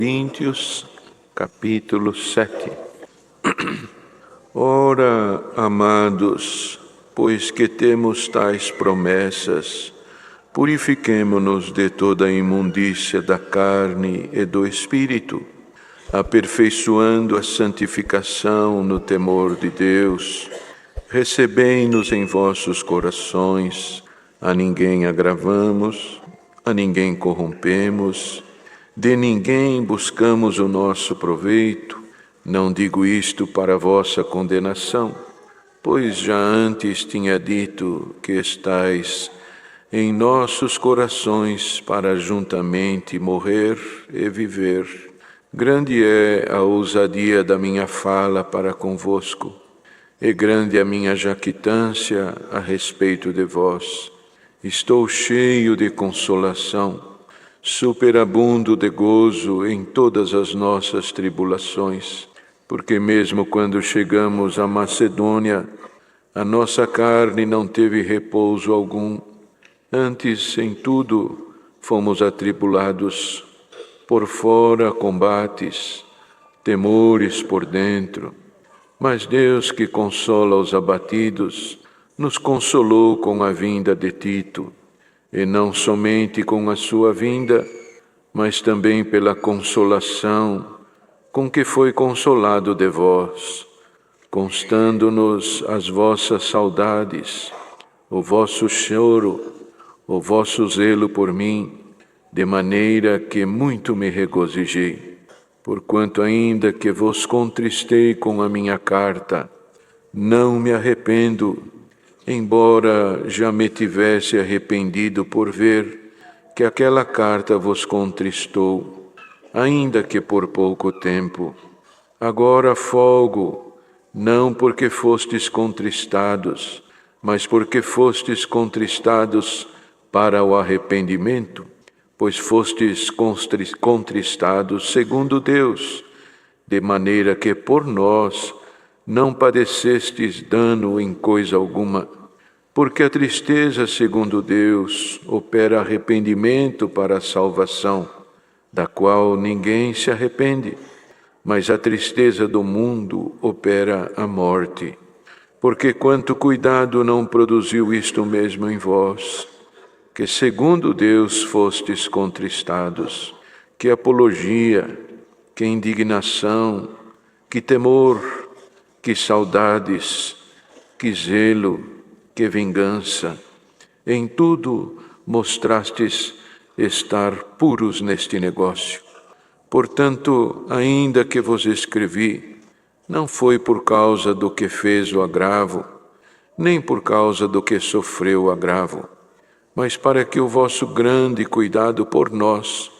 Coríntios, capítulo 7. Ora, amados, pois que temos tais promessas, purifiquemo-nos de toda a imundícia da carne e do espírito, aperfeiçoando a santificação no temor de Deus. Recebei-nos em vossos corações, a ninguém agravamos, a ninguém corrompemos, de ninguém buscamos o nosso proveito. Não digo isto para vossa condenação, pois já antes tinha dito que estais em nossos corações para juntamente morrer e viver. Grande é a ousadia da minha fala para convosco, e grande a minha jactância a respeito de vós. Estou cheio de consolação, superabundo de gozo em todas as nossas tribulações, porque mesmo quando chegamos à Macedônia, a nossa carne não teve repouso algum. Antes, em tudo, fomos atribulados, por fora combates, temores por dentro. Mas Deus, que consola os abatidos, nos consolou com a vinda de Tito, e não somente com a sua vinda, mas também pela consolação com que foi consolado de vós, constando-nos as vossas saudades, o vosso choro, o vosso zelo por mim, de maneira que muito me regozijei, porquanto ainda que vos contristei com a minha carta, não me arrependo, embora já me tivesse arrependido por ver que aquela carta vos contristou, ainda que por pouco tempo. Agora folgo, não porque fostes contristados, mas porque fostes contristados para o arrependimento, pois fostes contristados segundo Deus, de maneira que por nós não padecestes dano em coisa alguma, porque a tristeza, segundo Deus, opera arrependimento para a salvação, da qual ninguém se arrepende, mas a tristeza do mundo opera a morte. Porque quanto cuidado não produziu isto mesmo em vós, que segundo Deus fostes contristados, que apologia, que indignação, que temor, que saudades, que zelo, que vingança. Em tudo mostrastes estar puros neste negócio. Portanto, ainda que vos escrevi, não foi por causa do que fez o agravo, nem por causa do que sofreu o agravo, mas para que o vosso grande cuidado por nós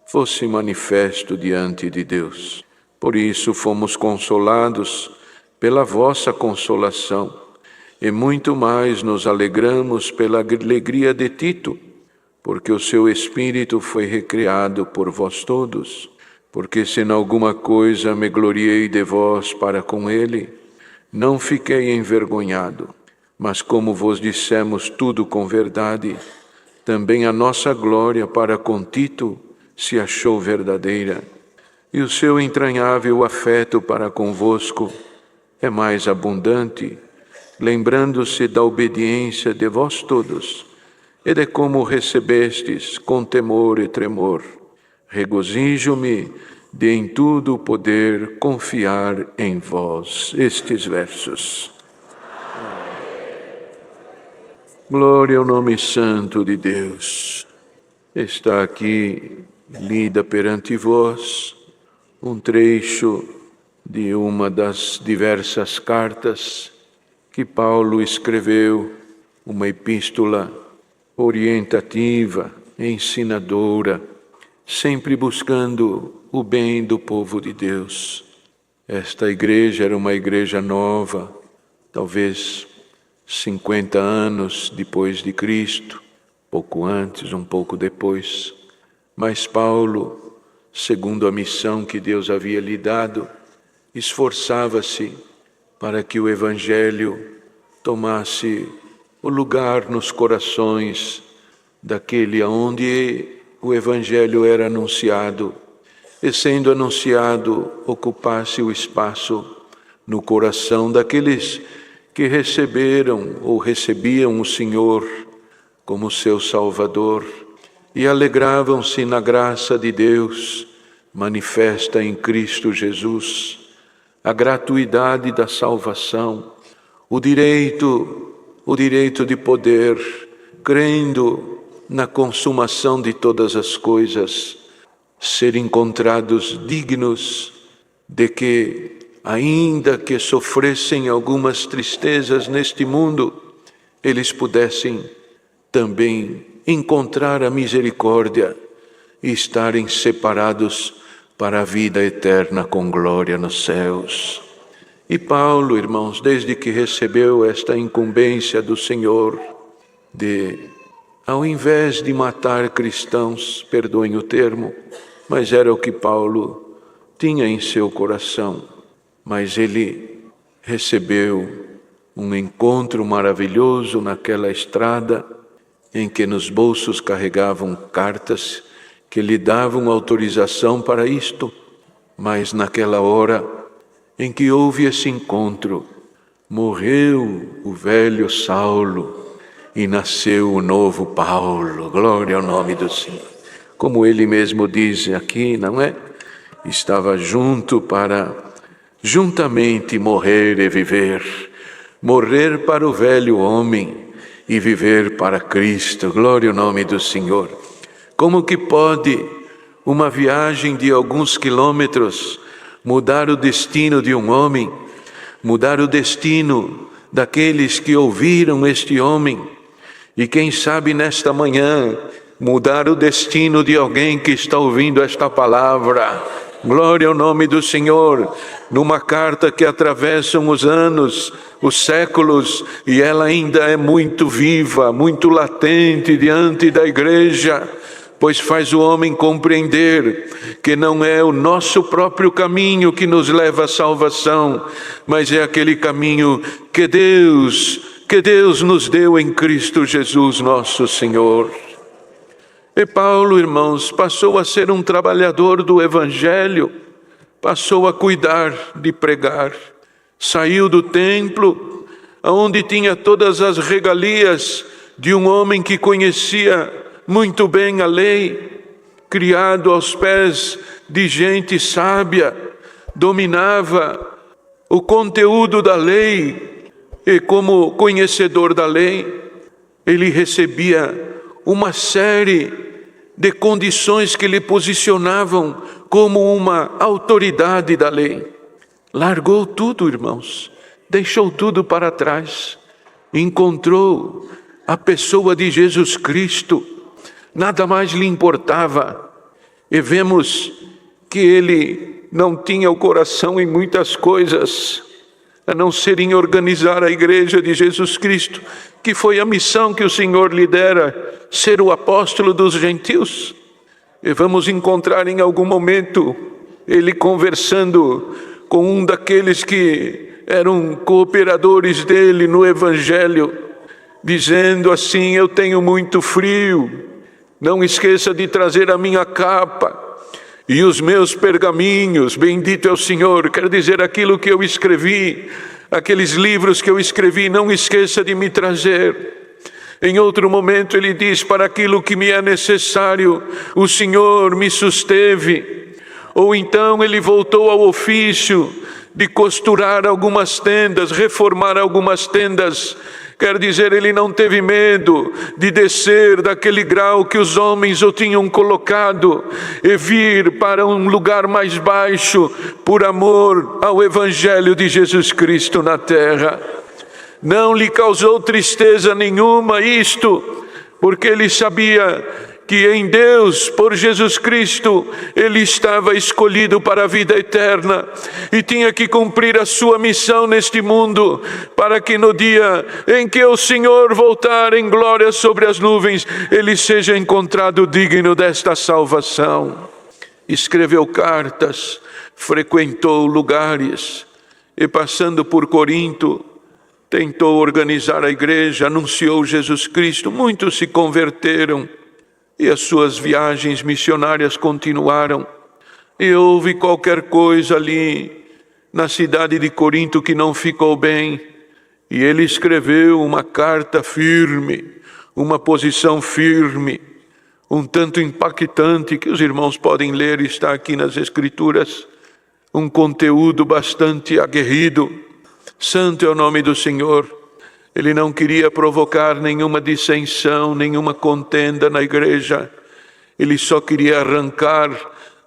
fosse manifesto diante de Deus. Por isso fomos consolados pela vossa consolação, e muito mais nos alegramos pela alegria de Tito, porque o seu espírito foi recriado por vós todos. Porque se em alguma coisa me gloriei de vós para com ele, não fiquei envergonhado, mas como vos dissemos tudo com verdade, também a nossa glória para com Tito se achou verdadeira, e o seu entranhável afeto para convosco é mais abundante, lembrando-se da obediência de vós todos, e de como recebestes com temor e tremor. Regozijo-me de em tudo poder confiar em vós. Estes versos. Glória ao nome santo de Deus. Está aqui lida perante vós um trecho de uma das diversas cartas que Paulo escreveu, uma epístola orientativa, ensinadora, sempre buscando o bem do povo de Deus. Esta igreja era uma igreja nova, talvez 50 anos depois de Cristo, pouco antes, um pouco depois. Mas Paulo, segundo a missão que Deus havia lhe dado, esforçava-se para que o Evangelho tomasse o lugar nos corações daquele aonde o Evangelho era anunciado, e sendo anunciado, ocupasse o espaço no coração daqueles que receberam ou recebiam o Senhor como seu Salvador e alegravam-se na graça de Deus manifesta em Cristo Jesus, a gratuidade da salvação, o direito de poder, crendo na consumação de todas as coisas, ser encontrados dignos de que, ainda que sofressem algumas tristezas neste mundo, eles pudessem também encontrar a misericórdia e estarem separados para a vida eterna com glória nos céus. E Paulo, irmãos, desde que recebeu esta incumbência do Senhor de, ao invés de matar cristãos, perdoem o termo, mas era o que Paulo tinha em seu coração, mas ele recebeu um encontro maravilhoso naquela estrada em que nos bolsos carregavam cartas que lhe davam autorização para isto, mas naquela hora em que houve esse encontro, morreu o velho Saulo e nasceu o novo Paulo. Glória ao nome do Senhor. Como ele mesmo diz aqui, não é? Estava junto para juntamente morrer e viver. Morrer para o velho homem e viver para Cristo. Glória ao nome do Senhor. Como que pode uma viagem de alguns quilômetros mudar o destino de um homem, mudar o destino daqueles que ouviram este homem, e quem sabe nesta manhã mudar o destino de alguém que está ouvindo esta palavra? Glória ao nome do Senhor, numa carta que atravessam os anos, os séculos, e ela ainda é muito viva, muito latente diante da igreja, pois faz o homem compreender que não é o nosso próprio caminho que nos leva à salvação, mas é aquele caminho que Deus nos deu em Cristo Jesus, nosso Senhor. E Paulo, irmãos, passou a ser um trabalhador do Evangelho, passou a cuidar de pregar, saiu do templo, onde tinha todas as regalias de um homem que conhecia muito bem a lei, criado aos pés de gente sábia, dominava o conteúdo da lei e, como conhecedor da lei, ele recebia uma série de condições que lhe posicionavam como uma autoridade da lei. Largou tudo, irmãos, deixou tudo para trás, encontrou a pessoa de Jesus Cristo, nada mais lhe importava, e vemos que ele não tinha o coração em muitas coisas, a não ser em organizar a igreja de Jesus Cristo, que foi a missão que o Senhor lhe dera, ser o apóstolo dos gentios. E vamos encontrar em algum momento ele conversando com um daqueles que eram cooperadores dele no Evangelho, dizendo assim: eu tenho muito frio, não esqueça de trazer a minha capa e os meus pergaminhos, bendito é o Senhor, quer dizer, aquilo que eu escrevi, aqueles livros que eu escrevi, não esqueça de me trazer. Em outro momento ele diz: para aquilo que me é necessário, o Senhor me susteve. Ou então ele voltou ao ofício de costurar algumas tendas, reformar algumas tendas. Quer dizer, ele não teve medo de descer daquele grau que os homens o tinham colocado e vir para um lugar mais baixo por amor ao Evangelho de Jesus Cristo na terra. Não lhe causou tristeza nenhuma isto, porque ele sabia que em Deus, por Jesus Cristo, ele estava escolhido para a vida eterna e tinha que cumprir a sua missão neste mundo, para que no dia em que o Senhor voltar em glória sobre as nuvens, ele seja encontrado digno desta salvação. Escreveu cartas, frequentou lugares e, passando por Corinto, tentou organizar a igreja, anunciou Jesus Cristo, muitos se converteram e as suas viagens missionárias continuaram, e houve qualquer coisa ali na cidade de Corinto que não ficou bem, e ele escreveu uma carta firme, uma posição firme, um tanto impactante, que os irmãos podem ler, está aqui nas Escrituras, um conteúdo bastante aguerrido. Santo é o nome do Senhor. Ele não queria provocar nenhuma dissensão, nenhuma contenda na igreja. Ele só queria arrancar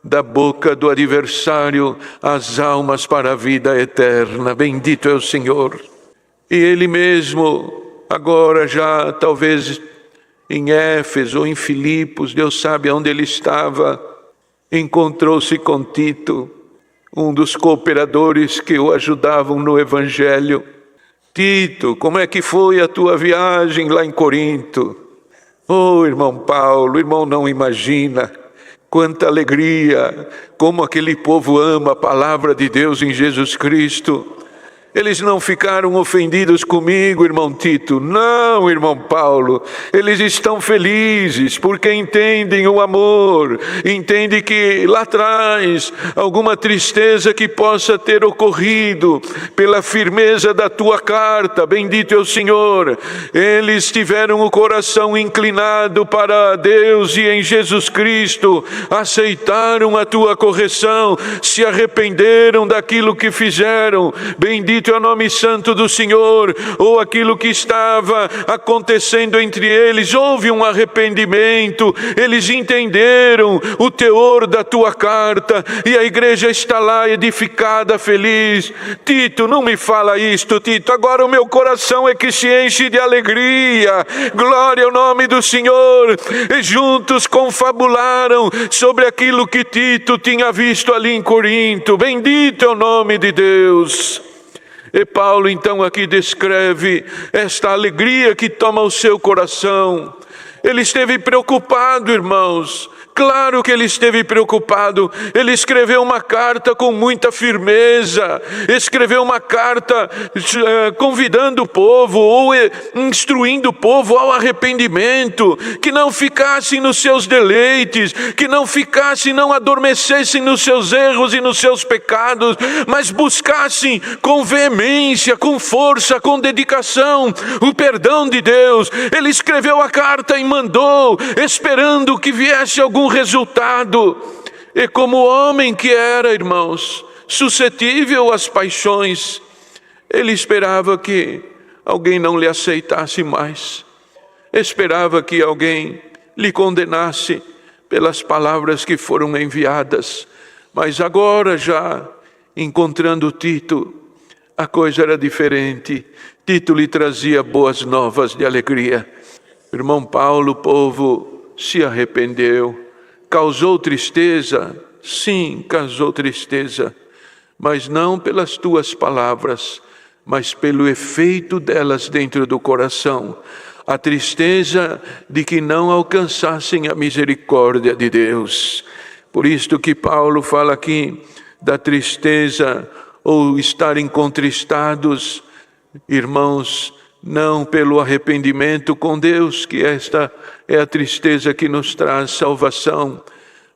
da boca do adversário as almas para a vida eterna. Bendito é o Senhor. E ele mesmo, agora já talvez em Éfeso ou em Filipos, Deus sabe onde ele estava, encontrou-se com Tito, um dos cooperadores que o ajudavam no Evangelho. Tito, como é que foi a tua viagem lá em Corinto? Oh, irmão Paulo, o irmão não imagina quanta alegria, como aquele povo ama a palavra de Deus em Jesus Cristo. Eles não ficaram ofendidos comigo, irmão Tito. Não, irmão Paulo. Eles estão felizes porque entendem o amor. Entendem que lá atrás alguma tristeza que possa ter ocorrido pela firmeza da tua carta. Bendito é o Senhor. Eles tiveram o coração inclinado para Deus e em Jesus Cristo aceitaram a tua correção, se arrependeram daquilo que fizeram. Bendito é o nome santo do Senhor. Ou aquilo que estava acontecendo entre eles, houve um arrependimento, eles entenderam o teor da tua carta e a igreja está lá edificada, feliz. Tito, não me fala isto, Tito, agora o meu coração é que se enche de alegria. Glória ao nome do Senhor. E juntos confabularam sobre aquilo que Tito tinha visto ali em Corinto. Bendito é o nome de Deus. E Paulo então aqui descreve esta alegria que toma o seu coração. Ele esteve preocupado, irmãos. Claro que ele esteve preocupado. Ele escreveu uma carta com muita firmeza. Escreveu uma carta convidando o povo ou instruindo o povo ao arrependimento. Que não ficassem nos seus deleites. Que não ficassem, não adormecessem nos seus erros e nos seus pecados. Mas buscassem com veemência, com força, com dedicação o perdão de Deus. Ele escreveu a carta e mandou, esperando que viesse algum resultado. E como homem que era, irmãos, suscetível às paixões, ele esperava que alguém não lhe aceitasse mais. Esperava que alguém lhe condenasse pelas palavras que foram enviadas. Mas agora, já encontrando Tito, a coisa era diferente. Tito lhe trazia boas novas de alegria. Irmão Paulo, o povo se arrependeu. Causou tristeza? Sim, causou tristeza, mas não pelas tuas palavras, mas pelo efeito delas dentro do coração. A tristeza de que não alcançassem a misericórdia de Deus. Por isto que Paulo fala aqui da tristeza ou estarem contristados, irmãos, não pelo arrependimento com Deus, que esta é a tristeza que nos traz salvação,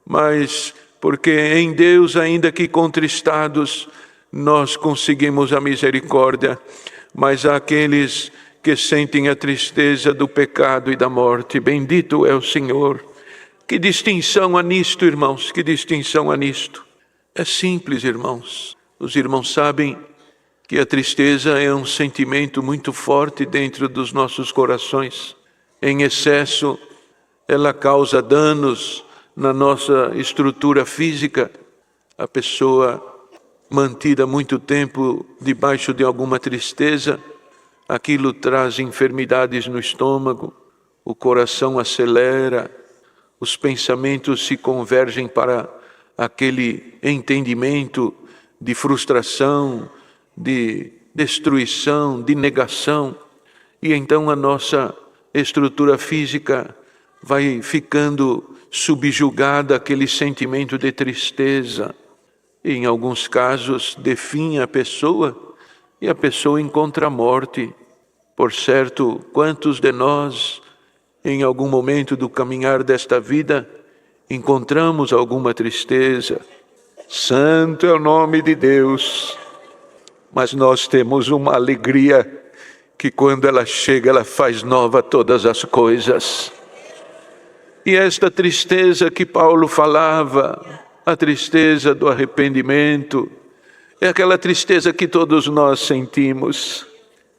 mas porque em Deus, ainda que contristados, nós conseguimos a misericórdia. Mas há aqueles que sentem a tristeza do pecado e da morte. Bendito é o Senhor. Que distinção há nisto, irmãos, que distinção há nisto. É simples, irmãos. Os irmãos sabem que a tristeza é um sentimento muito forte dentro dos nossos corações. Em excesso, ela causa danos na nossa estrutura física. A pessoa mantida muito tempo debaixo de alguma tristeza, aquilo traz enfermidades no estômago, o coração acelera, os pensamentos se convergem para aquele entendimento de frustração, de destruição, de negação, e então a nossa estrutura física vai ficando subjugada àquele sentimento de tristeza. E, em alguns casos, definha a pessoa e a pessoa encontra a morte. Por certo, quantos de nós, em algum momento do caminhar desta vida, encontramos alguma tristeza, Santo é o nome de Deus. Mas nós temos uma alegria que quando ela chega, ela faz nova todas as coisas. E esta tristeza que Paulo falava, a tristeza do arrependimento, é aquela tristeza que todos nós sentimos.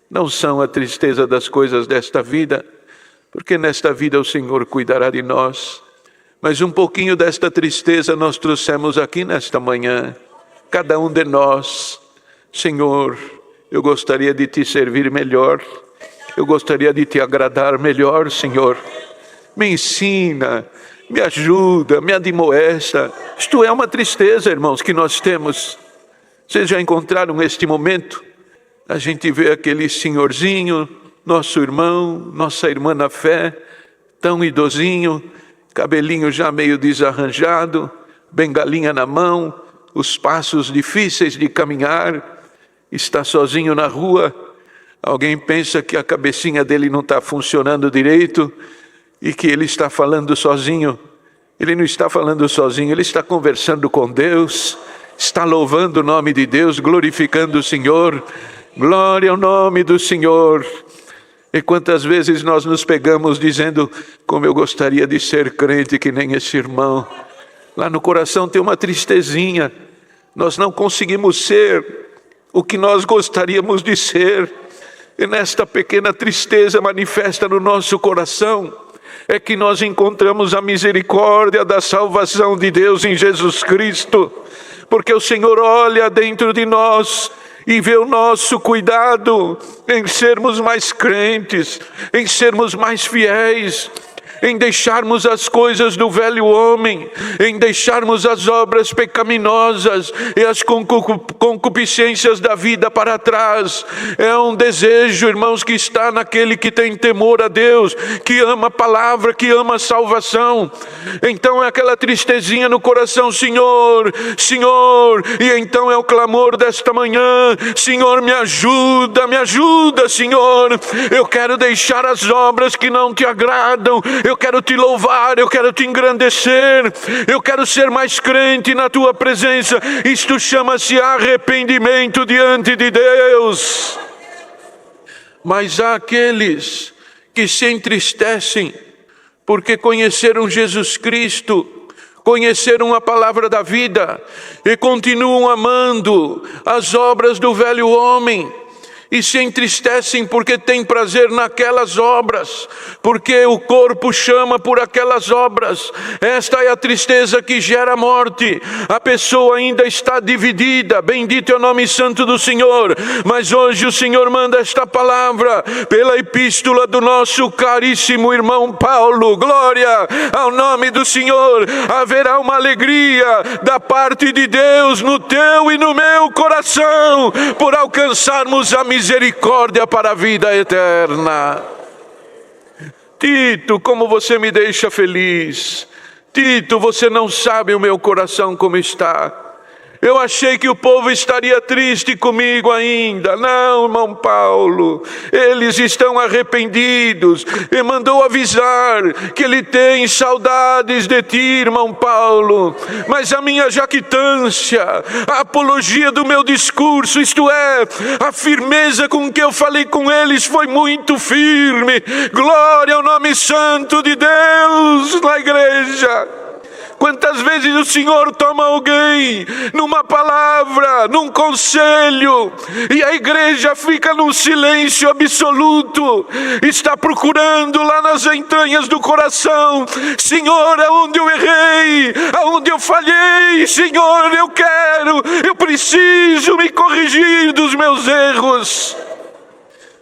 Não são a tristeza das coisas desta vida, porque nesta vida o Senhor cuidará de nós. Mas um pouquinho desta tristeza nós trouxemos aqui nesta manhã. Cada um de nós. Senhor, eu gostaria de te servir melhor. Eu gostaria de te agradar melhor, Senhor. Me ensina, me ajuda, me admoesta. Isto é uma tristeza, irmãos, que nós temos. Vocês já encontraram este momento? A gente vê aquele senhorzinho, nosso irmão, nossa irmã na fé, tão idosinho, cabelinho já meio desarranjado, bengalinha na mão, os passos difíceis de caminhar, está sozinho na rua. Alguém pensa que a cabecinha dele não está funcionando direito e que ele está falando sozinho. Ele não está falando sozinho, ele está conversando com Deus, está louvando o nome de Deus, glorificando o Senhor. Glória ao nome do Senhor. E quantas vezes nós nos pegamos dizendo, como eu gostaria de ser crente que nem esse irmão. Lá no coração tem uma tristezinha. Nós não conseguimos ser o que nós gostaríamos de ser. E nesta pequena tristeza manifesta no nosso coração, é que nós encontramos a misericórdia da salvação de Deus em Jesus Cristo. Porque o Senhor olha dentro de nós e vê o nosso cuidado em sermos mais crentes, em sermos mais fiéis, em deixarmos as coisas do velho homem, em deixarmos as obras pecaminosas e as concupiscências da vida para trás. É um desejo, irmãos, que está naquele que tem temor a Deus, que ama a palavra, que ama a salvação. Então é aquela tristezinha no coração, Senhor, Senhor, e então é o clamor desta manhã, Senhor, me ajuda, Senhor. Eu quero deixar as obras que não te agradam, eu quero te louvar, eu quero te engrandecer, eu quero ser mais crente na tua presença. Isto chama-se arrependimento diante de Deus. Mas há aqueles que se entristecem porque conheceram Jesus Cristo, conheceram a palavra da vida e continuam amando as obras do velho homem. E se entristecem porque têm prazer naquelas obras, porque o corpo chama por aquelas obras. Esta é a tristeza que gera morte. A pessoa ainda está dividida, bendito é o nome santo do Senhor. Mas hoje o Senhor manda esta palavra pela epístola do nosso caríssimo irmão Paulo. Glória ao nome do Senhor. Haverá uma alegria da parte de Deus no teu e no meu coração, por alcançarmos a misericórdia para a vida eterna. Tito, como você me deixa feliz. Tito, você não sabe o meu coração como está. Eu achei que o povo estaria triste comigo ainda. Não, irmão Paulo, eles estão arrependidos. E mandou avisar que ele tem saudades de ti, irmão Paulo. Mas a minha jactância, a apologia do meu discurso, isto é, a firmeza com que eu falei com eles foi muito firme. Glória ao nome santo de Deus na igreja. Quantas vezes o Senhor toma alguém numa palavra, num conselho, e a igreja fica num silêncio absoluto, está procurando lá nas entranhas do coração, Senhor, aonde eu errei, aonde eu falhei, Senhor, eu preciso me corrigir dos meus erros.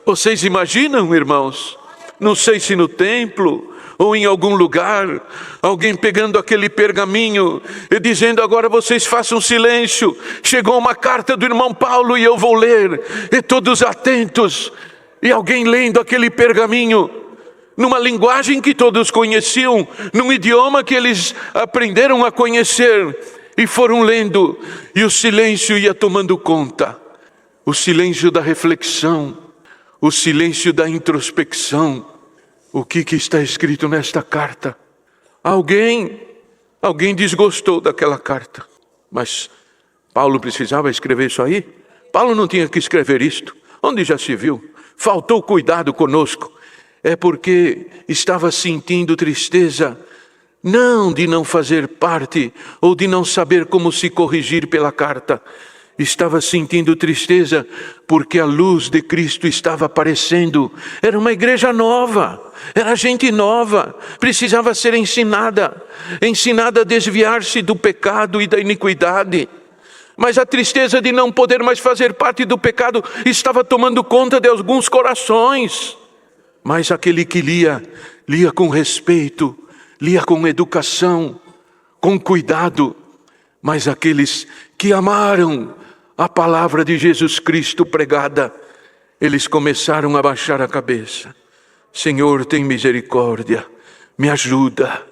Vocês imaginam, irmãos, não sei se no templo ou em algum lugar, alguém pegando aquele pergaminho e dizendo, agora vocês façam silêncio, chegou uma carta do irmão Paulo e eu vou ler, e todos atentos, e alguém lendo aquele pergaminho, numa linguagem que todos conheciam, num idioma que eles aprenderam a conhecer, e foram lendo, e o silêncio ia tomando conta, o silêncio da reflexão, o silêncio da introspecção. O que está escrito nesta carta? Alguém desgostou daquela carta, mas Paulo precisava escrever isso aí? Paulo não tinha que escrever isto. Onde já se viu? Faltou cuidado conosco. É porque estava sentindo tristeza, não de não fazer parte ou de não saber como se corrigir pela carta. Estava sentindo tristeza porque a luz de Cristo estava aparecendo. Era uma igreja nova, era gente nova, precisava ser ensinada a desviar-se do pecado e da iniquidade. Mas a tristeza de não poder mais fazer parte do pecado estava tomando conta de alguns corações. Mas aquele que lia com respeito, lia com educação, com cuidado. Mas aqueles que amaram a palavra de Jesus Cristo pregada, eles começaram a baixar a cabeça. Senhor, tem misericórdia, me ajuda.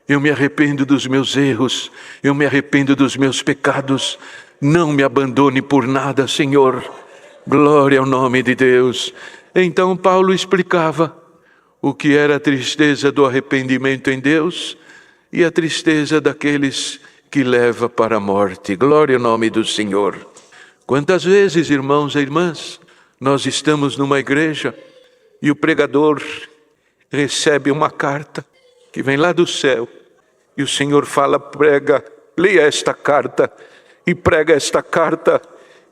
Eu me arrependo dos meus erros, eu me arrependo dos meus pecados. Não me abandone por nada, Senhor. Glória ao nome de Deus. Então Paulo explicava o que era a tristeza do arrependimento em Deus e a tristeza daqueles que leva para a morte. Glória ao nome do Senhor. Quantas vezes, irmãos e irmãs, nós estamos numa igreja e o pregador recebe uma carta que vem lá do céu e o Senhor fala, prega, leia esta carta e prega esta carta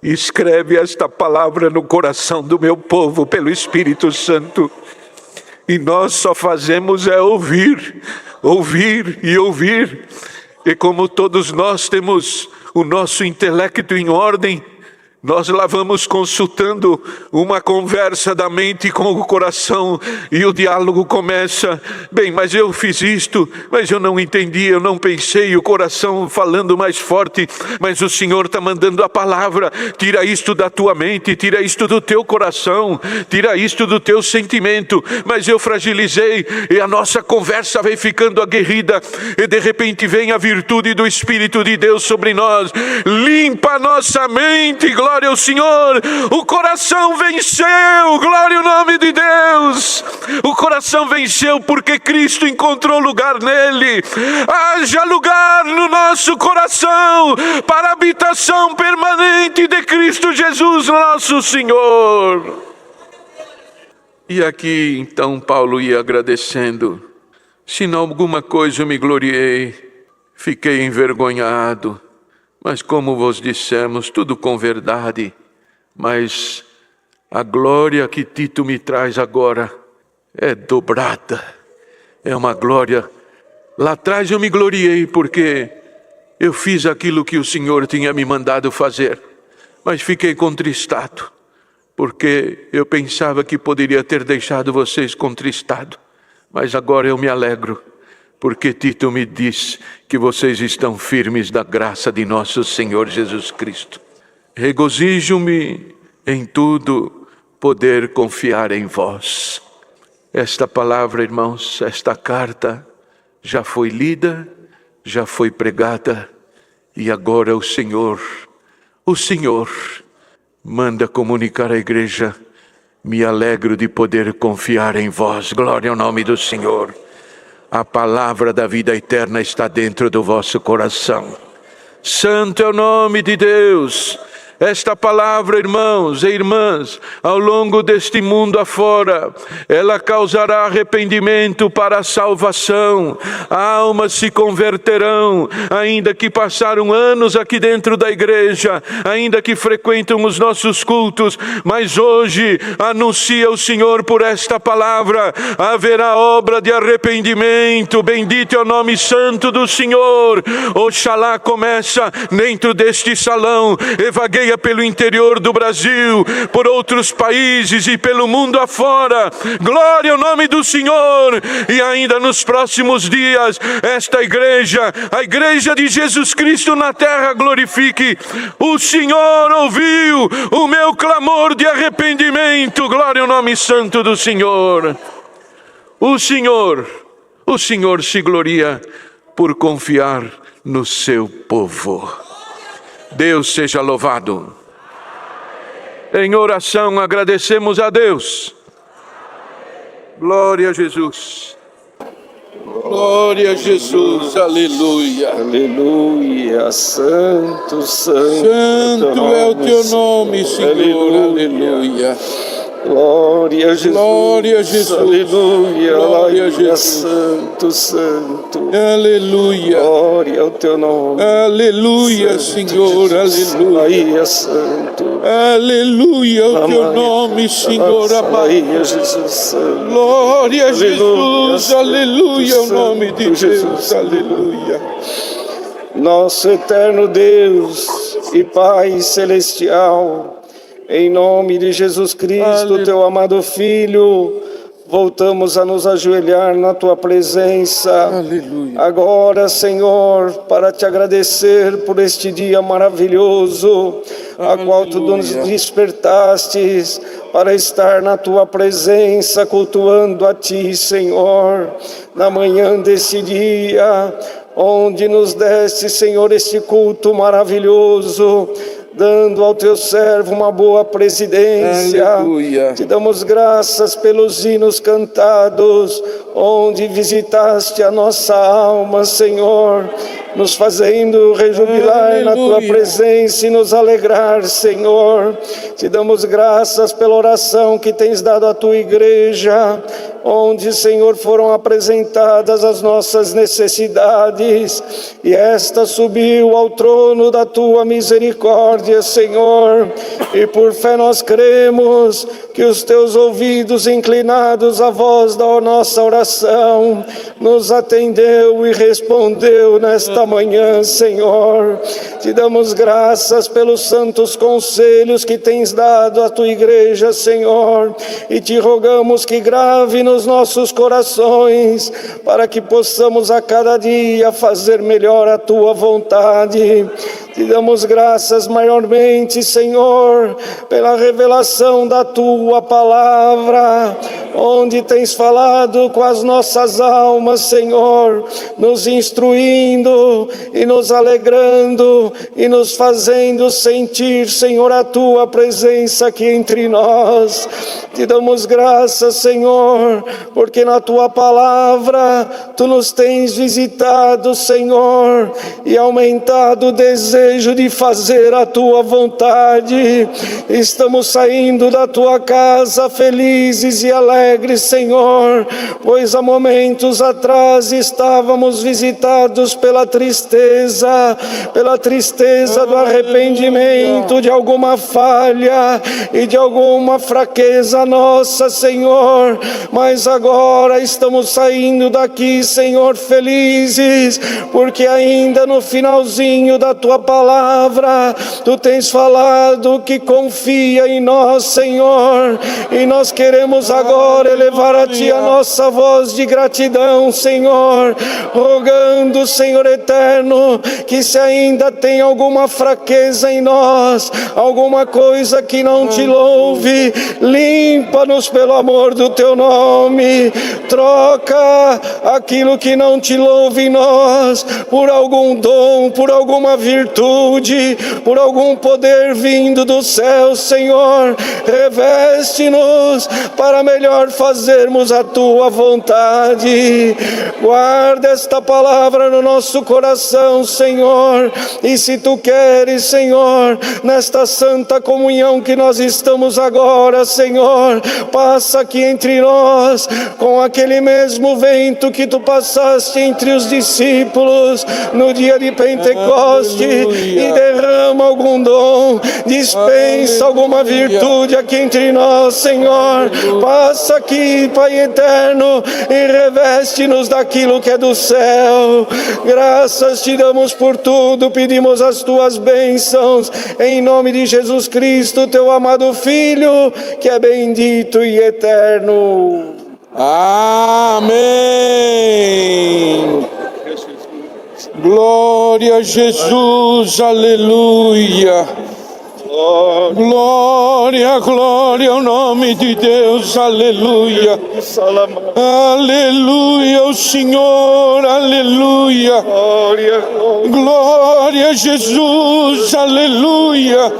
e escreve esta palavra no coração do meu povo pelo Espírito Santo. E nós só fazemos é ouvir, ouvir e ouvir. E como todos nós temos o nosso intelecto em ordem, nós lá vamos consultando uma conversa da mente com o coração e o diálogo começa. Bem, mas eu fiz isto, mas eu não entendi, eu não pensei, o coração falando mais forte. Mas o Senhor está mandando a palavra, tira isto da tua mente, tira isto do teu coração, tira isto do teu sentimento. Mas eu fragilizei e a nossa conversa vai ficando aguerrida e de repente vem a virtude do Espírito de Deus sobre nós. Limpa a nossa mente, glória ao Senhor. O coração venceu, glória ao nome de Deus. O coração venceu porque Cristo encontrou lugar nele. Haja lugar no nosso coração para a habitação permanente de Cristo Jesus, nosso Senhor. E aqui então Paulo ia agradecendo. Se em alguma coisa eu me gloriei, fiquei envergonhado. Mas como vos dissemos, tudo com verdade, mas a glória que Tito me traz agora é dobrada, é uma glória. Lá atrás eu me gloriei porque eu fiz aquilo que o Senhor tinha me mandado fazer, mas fiquei contristado, porque eu pensava que poderia ter deixado vocês contristados, mas agora eu me alegro. Porque Tito me diz que vocês estão firmes da graça de nosso Senhor Jesus Cristo. Regozijo-me em tudo poder confiar em vós. Esta palavra, irmãos, esta carta já foi lida, já foi pregada e agora o Senhor manda comunicar à igreja, me alegro de poder confiar em vós. Glória ao nome do Senhor. A palavra da vida eterna está dentro do vosso coração. Santo é o nome de Deus. Esta palavra, irmãos e irmãs, ao longo deste mundo afora, ela causará arrependimento para a salvação. Almas se converterão, ainda que passaram anos aqui dentro da igreja, ainda que frequentam os nossos cultos, mas hoje anuncia o Senhor por esta palavra, haverá obra de arrependimento. Bendito é o nome santo do Senhor. Oxalá começa dentro deste salão, vagueia pelo interior do Brasil, por outros países e pelo mundo afora. Glória ao nome do Senhor. E ainda nos próximos dias, esta igreja, a igreja de Jesus Cristo na terra, glorifique. O Senhor ouviu o meu clamor de arrependimento. Glória ao nome santo do Senhor. O Senhor se gloria por confiar no seu povo. Deus seja louvado. Em oração agradecemos a Deus. Glória a Jesus. Glória a Jesus, aleluia. Aleluia, santo, santo. Santo é o teu nome, Senhor, aleluia. Glória a Jesus. Glória a Jesus. Aleluia. Glória a Jesus. Santo, santo. Aleluia. Glória ao teu nome. Aleluia, Senhor, aleluia. Aleluia, santo. Aleluia ao teu nome, Senhor amado. Aleluia, Jesus santo. Glória a Jesus, aleluia ao Santo nome de Deus, Jesus. aleluia. Nosso eterno Deus e Pai celestial, em nome de Jesus Cristo, teu amado Filho, voltamos a nos ajoelhar na tua presença. Aleluia. Agora, Senhor, para te agradecer por este dia maravilhoso, a qual tu nos despertastes para estar na tua presença, cultuando a ti, Senhor, na manhã desse dia, onde nos deste, Senhor, este culto maravilhoso, dando ao teu servo uma boa presidência. Aleluia. Te damos graças pelos hinos cantados, onde visitaste a nossa alma, Senhor, nos fazendo rejubilar na tua presença e nos alegrar, Senhor. Te damos graças pela oração que tens dado à tua igreja, onde, Senhor, foram apresentadas as nossas necessidades, e esta subiu ao trono da tua misericórdia, Senhor, e por fé nós cremos que os teus ouvidos inclinados à voz da nossa oração nos atendeu e respondeu nesta manhã, Senhor. Te damos graças pelos santos conselhos que tens dado à tua igreja, Senhor, e te rogamos que grave nos nossos corações, para que possamos a cada dia fazer melhor a tua vontade. Te damos graças maiormente, Senhor, pela revelação da tua palavra, onde tens falado com as nossas almas, Senhor, nos instruindo e nos alegrando e nos fazendo sentir, Senhor, a tua presença aqui entre nós. Te damos graças, Senhor, porque na tua palavra tu nos tens visitado, Senhor, e aumentado o desejo de fazer a tua vontade. Estamos saindo da tua casa felizes e alegres, Senhor, pois há momentos atrás estávamos visitados pela tristeza do arrependimento de alguma falha e de alguma fraqueza nossa, Senhor, mas agora estamos saindo daqui, Senhor, felizes, porque ainda no finalzinho da tua palavra, tu tens falado que confia em nós, Senhor, e nós queremos agora elevar a ti a nossa voz de gratidão, Senhor, rogando, Senhor eterno, que se ainda tem alguma fraqueza em nós, alguma coisa que não te louve, limpa-nos pelo amor do teu nome, troca aquilo que não te louve em nós, por algum dom, por alguma virtude, por algum poder vindo do céu, Senhor, reveste-nos para melhor fazermos a tua vontade. Guarda esta palavra no nosso coração, Senhor, e se tu queres, Senhor, nesta santa comunhão que nós estamos agora, Senhor, passa aqui entre nós com aquele mesmo vento que tu passaste entre os discípulos no dia de Pentecoste, e derrama algum dom, dispensa alguma virtude aqui entre nós, Senhor. Passa aqui, Pai eterno, e reveste-nos daquilo que é do céu. Graças te damos por tudo, pedimos as tuas bênçãos, em nome de Jesus Cristo, teu amado Filho, que é bendito e eterno. Amém. Glória a Jesus, aleluia. Glória, glória ao nome de Deus, aleluia. Aleluia ao Senhor, aleluia. Glória a Jesus, aleluia.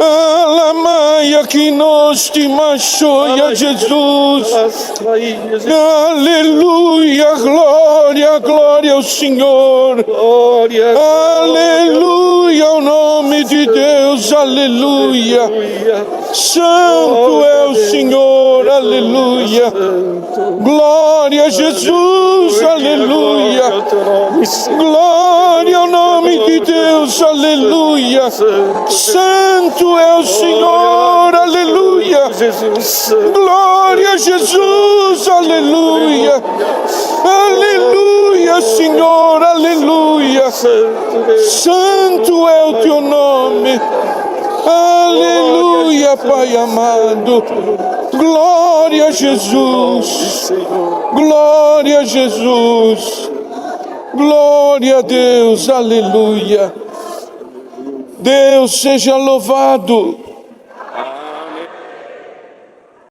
Alamaia que nos te machoia, Jesus. Aleluia, glória, glória ao Senhor. Aleluia ao nome de Deus, aleluia. Santo é o Senhor, aleluia. Glória a Jesus, aleluia. Glória ao nome de Deus, aleluia. Santo é o Senhor, aleluia. Glória a Jesus, aleluia. Aleluia, Senhor, aleluia. Santo é o teu nome. Aleluia, Pai amado. Glória a Jesus. Glória a Jesus. Glória a Deus, aleluia. Deus seja louvado.